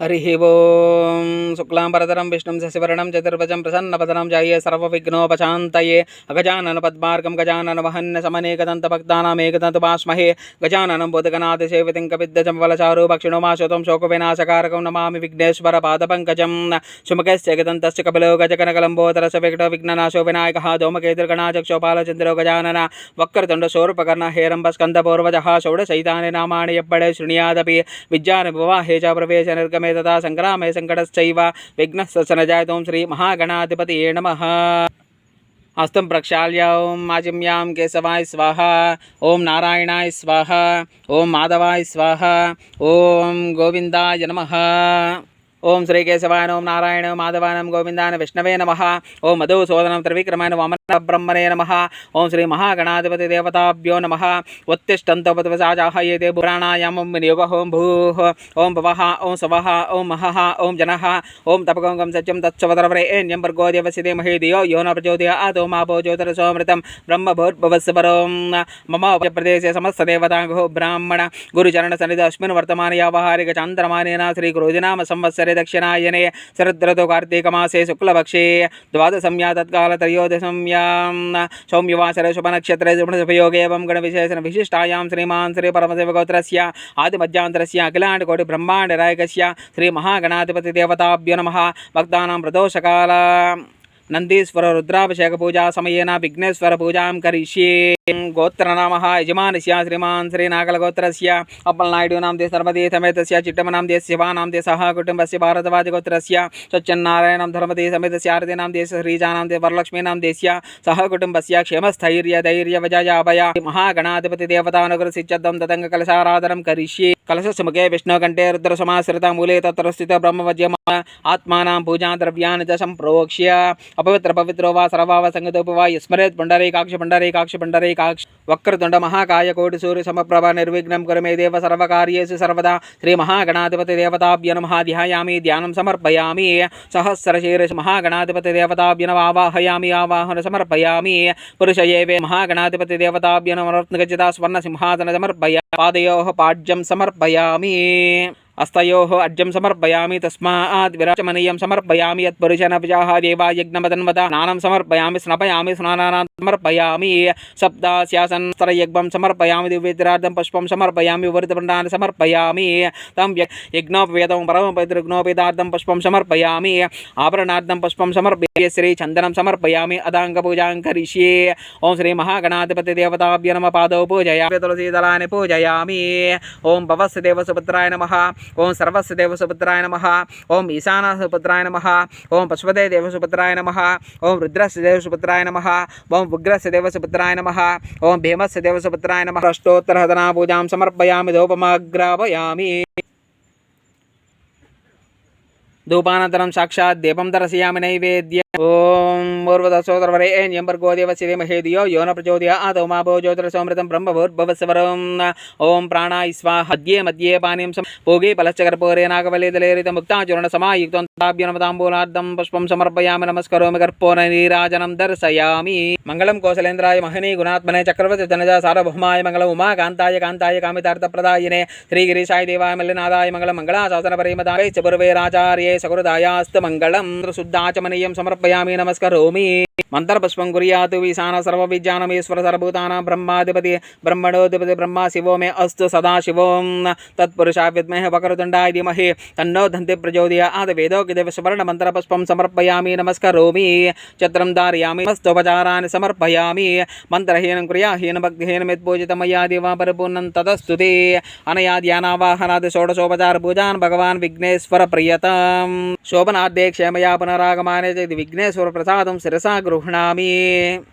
हरि ओं शुक्लांबरधरं विष्णुं शशिवर्णं चतुर्भुजं प्रसन्नवदनं ध्याये सर्वविघ्नोपशान्तये अगजाननपद्मार्गं गजाननवहन्य समनेकदन्तभक्तानामेकदन्तमुपास्महे गजाननं बोधगणातिसेवितं कपिद्धजं भक्षिणो माशुतं शोकविनाशकारकं नमामि विघ्नेश्वरपादपङ्कजं सुमुखस्य एकदन्तस्य कपिलो गजकनकलम्बोदरस्य विघ्ननाशो विनायकः धूमकेतुर्गणाचक्षोपालचन्द्रो गजानन वक्रतुण्डशूर्पकर्ण हेरम्बस्कन्दपूर्वजः षोडशैतानि नामानि यप्पडे शृणुयादपि विद्यानिर्वाहे च प्रवेश निर्गमे तथा संग्रामे संकटश्चैव विघ्नस्सनजायतों श्री महागणाधिपतये नमः। हस्तं प्रक्षाल्य ओं आचिम्यां केशवाय स्वाहा, ओं नारायणाय स्वाहा, ओं माधवाय स्वाहा, ओं गोविंदाय नमः। ओं श्री केशवाय ओं नारायण माधवाय गोविंदाय विष्णवे नमः। ओं मधुसूदनं त्रिविक्रमाय वामन ब्रह्मणे नमः। ओं श्री महागणाधिपति देवताभ्यो नमः। उत्तिष्ठन्तोपतवसाजाहयेते प्राणायामं विनियोगः ओं भूः ओं भवः ओं सवः ओं महः ओं जनः ओं तपकं सत्यं तत्सवतरवरेण्यं भर्गो देवस्य धीमहि धियो यो न प्रचोदयात् ओं आपो ज्योतिरसोऽमृतं ब्रह्मभूर्भुवस्सुवरों मम प्रदेशे समस्तदेवतागो ब्राह्मण गुरुचरणसन्निधौ अस्मिन् वर्तमाने व्यावहारिक चान्द्रमानेन श्री गुरुदिनाम संवत्सरे दक्षिणायने शरदृतौ कार्तिकमासे शुक्लपक्षे द्वादशम्या तत्कालत्रयोदशम्यां सौम्यवासरे शुभनक्षत्रे शुभयोगे एवं गणविशेषण विशिष्टायां श्रीमान् श्री परमदेवगोत्रस्य आदिमध्यान्तरस्य अखिलाण्डकोटि ब्रह्माण्डनायकस्य श्री महागणाधिपति देवताभ्यो नमः। भक्तानां प्रदोषकाल नंदीश्वर रुद्राभिषेक पूजा समयेन विघ्नेश्वर पूजां करिष्ये। गोत्रनामः यजमानस्य श्रीमान् श्री नागलगोत्रस्य अप्पलनायडु नामधेय सर्वदे समेतस्य चिट्टमनामधेय शिवानामधेय सह कुटुम्बस्य भारद्वाजगोत्रस्य सच्चन्नारायणं धर्मधेय समेतस्य आरती नामधेय श्रीजानामधेय वरलक्ष्मी नामधेयस्य सह कुटुम्बस्य क्षेमस्थैर्य धैर्य विजय अभय महागणाधिपति देवतानुग्रहसिद्धं तदंग कलशाराधनं करिष्ये। कलशसमुखे विष्णुकण्ठे रुद्रसमाश्रितमूले तत्र स्थित ब्रह्मवज्यम आत्मानां पूजा द्रव्याणि च सम्प्रोक्ष्य अपवित्र पवित्रो वा सर्वाव संगतोपि वा स्मरेत् पुण्डरीकाक्ष वक्रतुण्ड महाकाय कोटि सूर्य समप्रभ निर्विघ्नं कुरु मे देव सर्वकार्येषु सर्वदा श्री महागणाधिपति देवताभ्यो नमः। ध्यायामि ध्यानं समर्पयामि सहस्रशीर्ष महागणाधिपति देवताभ्यो नमः आवाहयामि आवाहन समर्पयामि पुरुषये महागणाधिपति देवताभ्यो नमः रत्नखचिता स्वर्ण सिंहासन समर्पयामि पादयोः पाड्यं समर्पयामि अस्तयोः अर्घ्यं समर्पयामि तस्मात् विराजमनीयं समर्पयामि यत्पुरुषनभजाः देवा यज्ञमदन्वदा स्नानं समर्पयामि स्नपयामि स्नानानां समर्पयामि सप्तास्यासनस्तरयज्ञं समर्पयामि दिव्यद्रार्धं पुष्पं समर्पयामि वृद्धपण्डानि समर्पयामि तं यज्ञोपवेदं परमपवित्रयज्ञोपवेदार्धं पुष्पं समर्पयामि आभरणार्धं पुष्पं समर्पयामि श्रीचन्दनं समर्पयामि अदाङ्गपूजां करिष्ये। ओं श्री महागणाधिपति देवताभ्यो नमः। पादौ पूजयामि तुलसीदलानि पूजयामि। ओं भवस्य देवसुपुत्राय नमः। ओं सर्वस्य देवसुपुत्राय नमः। ओं ईशानसुपुत्राय नमः। ओं पशुपते देवसुपुत्राय नमः। ओं रुद्रस्य देवसुपुत्राय नमः। ओं उग्रस्य देवसुपुत्राय नमः। ओं भीमस्य देवसुपुत्राय नमः। अष्टोत्तरहतना पूजां समर्पयामि धूपमाग्रापयामि। धूपानन्तरं साक्षात् दीपं दर्शयामि नैवेद्य। ओं मूर्वदशोदरवरेण्यं भर्गो देवस्य धीमहि धियो यो न प्रचोदयात् ओं आपो ज्योतिरसोऽमृतं ब्रह्मभूर्भुवस्सुवरों ओं प्राणाय स्वाहा। मध्ये मध्ये पानीयं भोगे फलश्च कर्पूरे नागवल्लीदलेरितं मुक्ताचूर्णसमायुक्तं ताभ्यो नमः ताम्बूलार्धं पुष्पं समर्पयामि नमस्करोमि कर्पूरनीराजनं दर्शयामि। मङ्गलं कौशलेन्द्राय महने गुणात्मने चक्रवर्ति जनजा सार्वभौमाय मङ्गलम् उमाकान्ताय कान्ताय कामितार्थप्रदायिने श्रीगिरीशाय देवाय मल्लिनाथाय मङ्गलं मङ्गलाशासनपरिमदाय च पूर्वेराचार्ये सकुरुदायास्तु मङ्गलं शुद्धाचमनीयं समर्पयामि नमस्करोमि। मंत्रपुष्पं कुर्यातु ईशान सर्वविज्ञानमीश्वर सर्वभूतानां ब्रह्माधिपति ब्रह्मणोधिपति ब्रह्मा शिवो मे अस्तु सदा शिवों तत्पुरुषाय विद्महे वक्रतुण्डाय धीमहि तन्नो दन्ति प्रचोदयात्। वेदोक्तदेव सुवर्णमन्त्रपुष्पं समर्पयामि नमस्करोमि। छत्रं धारयामि मस्तोपचाराणि समर्पयामि। मन्त्रहीनं क्रियाहीनं भक्तिहीनं यत्पूजितं मया देवा परिपूर्णं तदस्तु ते। अनया ध्यानावाहनादि षोडशोपचार पूजान् भगवान् विघ्नेश्वर प्रियताम्। शोभनाद्ये क्षेमया पुनरागमाने चेति विघ्नेश्वर प्रसादं शिरसा गृह्णामि।